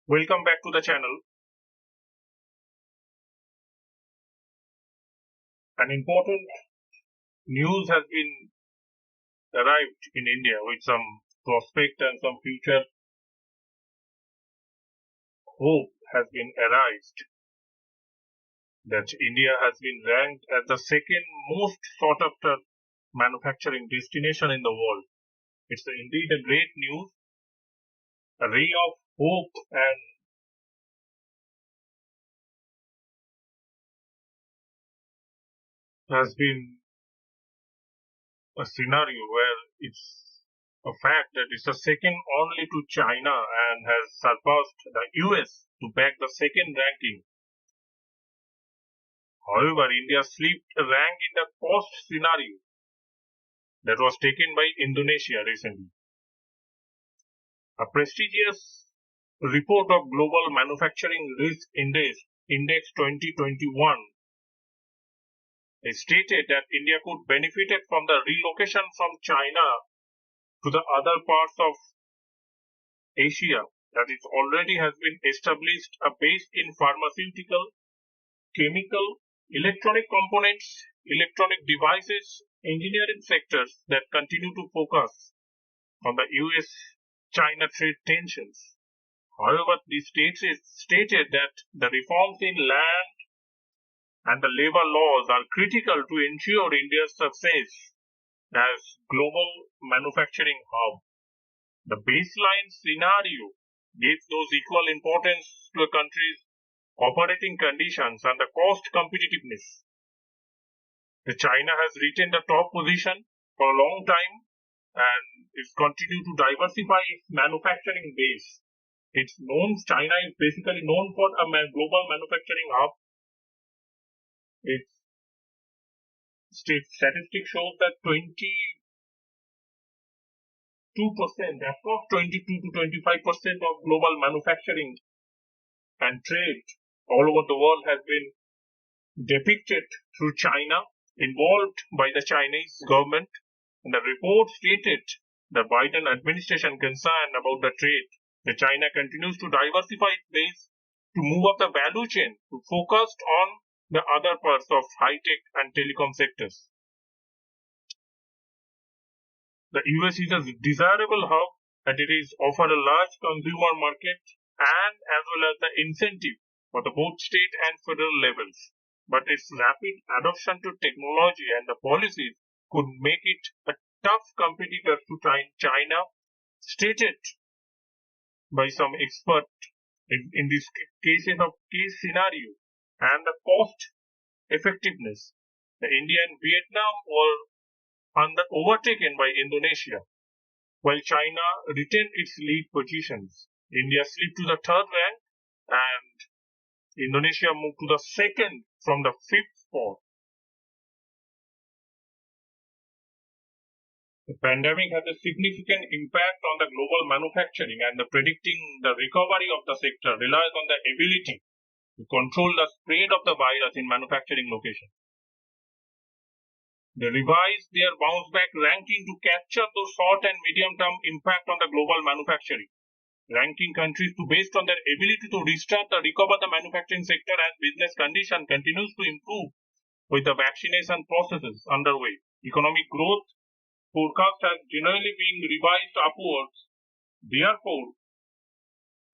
Welcome back to the channel. An important news has been arrived in India with some prospect and some future hope has been arised that India has been ranked as the second most sought after manufacturing destination in the world. It's indeed a great news, a ray of hope, and has been a scenario where it's a fact that it's the second only to China and has surpassed the US to back the second ranking. However, India slipped a rank in the cost scenario that was taken by Indonesia recently. A prestigious report of Global Manufacturing Risk Index 2021 stated that India could benefit from the relocation from China to the other parts of Asia that it already has been established a base in pharmaceutical, chemical, electronic components, electronic devices, engineering sectors that continue to focus on the US-China trade tensions. However, the stated that the reforms in land and the labor laws are critical to ensure India's success as global manufacturing hub. The baseline scenario gives those equal importance to a country's operating conditions and the cost competitiveness. China has retained the top position for a long time and is continuing to diversify its manufacturing base. China is basically known for a global manufacturing hub. Its statistics shows that 22%, approx 22 to 25% of global manufacturing and trade all over the world has been depicted through China, involved by the Chinese government. And the report stated the Biden administration concerned about the trade. The China continues to diversify its base to move up the value chain to focus on the other parts of high-tech and telecom sectors. The US is a desirable hub and it is offer a large consumer market and as well as the incentive for the both state and federal levels. But its rapid adoption to technology and the policies could make it a tough competitor to China, stated by some experts in this case scenario. And the cost effectiveness. The India and Vietnam were overtaken by Indonesia, while China retained its lead positions. India slipped to the third rank and Indonesia moved to the second from the fifth spot. The pandemic has a significant impact on the global manufacturing and the predicting the recovery of the sector relies on the ability to control the spread of the virus in manufacturing locations. They revised their bounce back ranking to capture those short and medium term impact on the global manufacturing, ranking countries based on their ability to recover the manufacturing sector as business condition continues to improve with the vaccination processes underway. Economic growth forecast has generally been revised upwards. Therefore,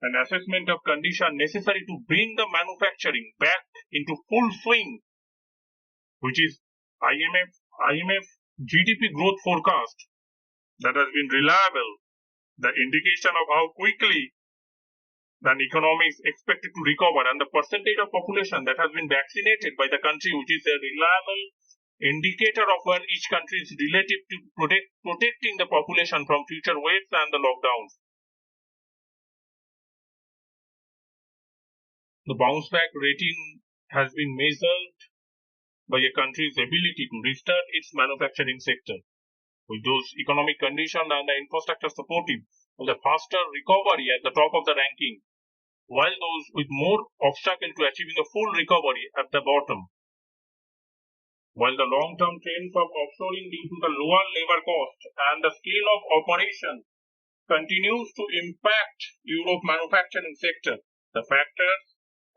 an assessment of condition necessary to bring the manufacturing back into full swing, which is IMF GDP growth forecast that has been reliable, the indication of how quickly the economy is expected to recover and the percentage of population that has been vaccinated by the country, which is a reliable indicator of where each country is relative to protecting the population from future waves and the lockdowns. The bounce back rating has been measured by a country's ability to restart its manufacturing sector. With those economic conditions and the infrastructure supportive of the faster recovery at the top of the ranking, while those with more obstacles to achieving a full recovery at the bottom. While the long-term trends of offshoring due to the lower labor cost and the scale of operation continues to impact Europe manufacturing sector. The factors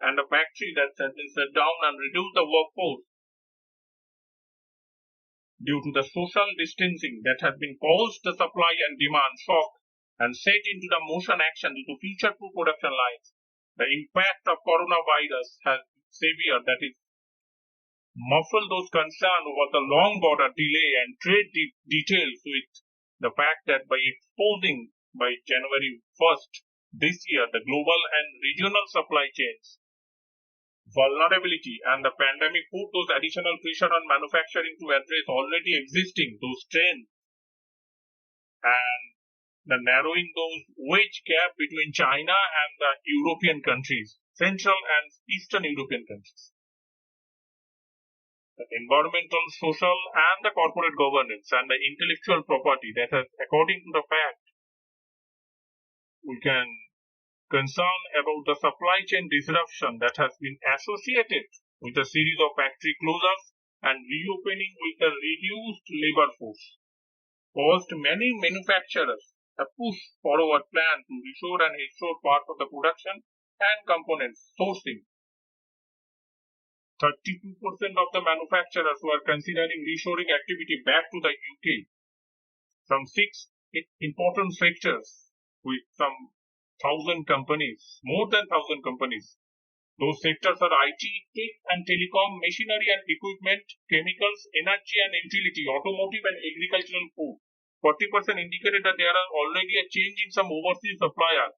and the factory that has been shut down and reduced the workforce due to the social distancing that has been caused the supply and demand shock and set into the motion action due to future-proof production lines. The impact of coronavirus has severe, that is, muffled those concerns over the long border delay and trade details with the fact that by exposing by January 1st this year the global and regional supply chains vulnerability and the pandemic put those additional pressure on manufacturing to address already existing those trends and the narrowing those wage gap between China and the European countries, Central and Eastern European countries. The environmental, social and the corporate governance and the intellectual property that has, according to the fact, we can concern about the supply chain disruption that has been associated with a series of factory closures and reopening with a reduced labor force, caused many manufacturers a push forward plan to reshore and reshore parts of the production and components sourcing. 32% of the manufacturers were considering reshoring activity back to the UK. Some 6 important sectors with some 1,000 companies, more than 1,000 companies. Those sectors are IT, tech and telecom, machinery and equipment, chemicals, energy and utility, automotive and agricultural food. 40% indicated that there are already a change in some overseas suppliers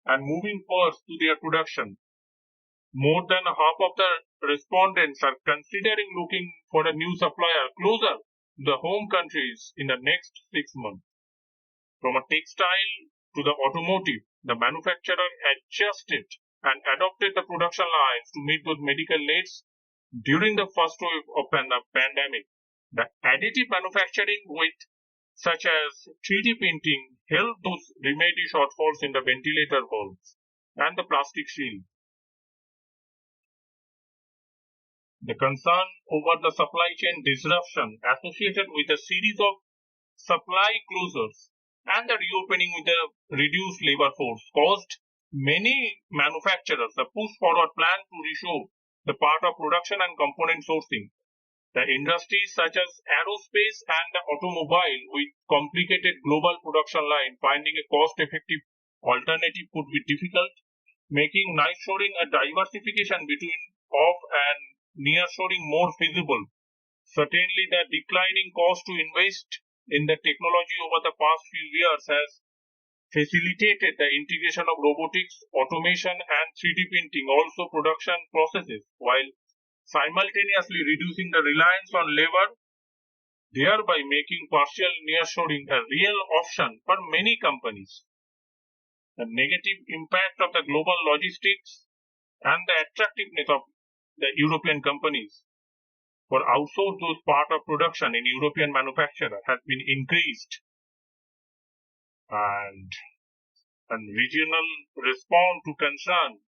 and moving parts to their production. More than half of the respondents are considering looking for a new supplier closer to the home countries in the next 6 months. From a textile to the automotive, the manufacturer adjusted and adopted the production lines to meet those medical needs during the first wave of the pandemic. The additive manufacturing with such as 3D printing helped those remedy shortfalls in the ventilator valves and the plastic shield. The concern over the supply chain disruption associated with a series of supply closures and the reopening with a reduced labor force caused many manufacturers a push forward plan to reshore the part of production and component sourcing. The industries such as aerospace and the automobile with complicated global production line finding a cost-effective alternative could be difficult, making nearshoring a diversification between off and nearshoring more feasible. Certainly, the declining cost to invest in the technology over the past few years has facilitated the integration of robotics, automation and 3D printing also production processes while simultaneously reducing the reliance on labor, thereby making partial nearshoring a real option for many companies. The negative impact of the global logistics and the attractiveness of the European companies for outsource those part of production in European manufacturer has been increased, and regional response to concern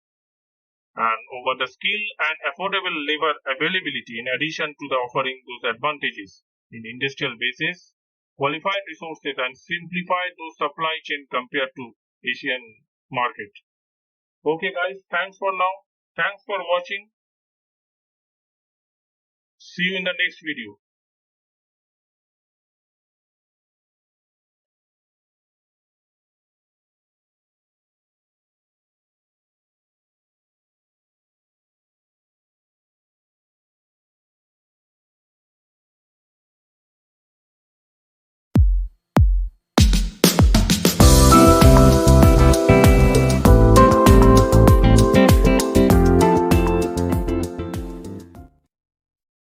and over the skill and affordable labor availability in addition to the offering those advantages in industrial basis, qualified resources and simplify those supply chain compared to Asian market. Okay guys, thanks for now. Thanks for watching. See you in the next video.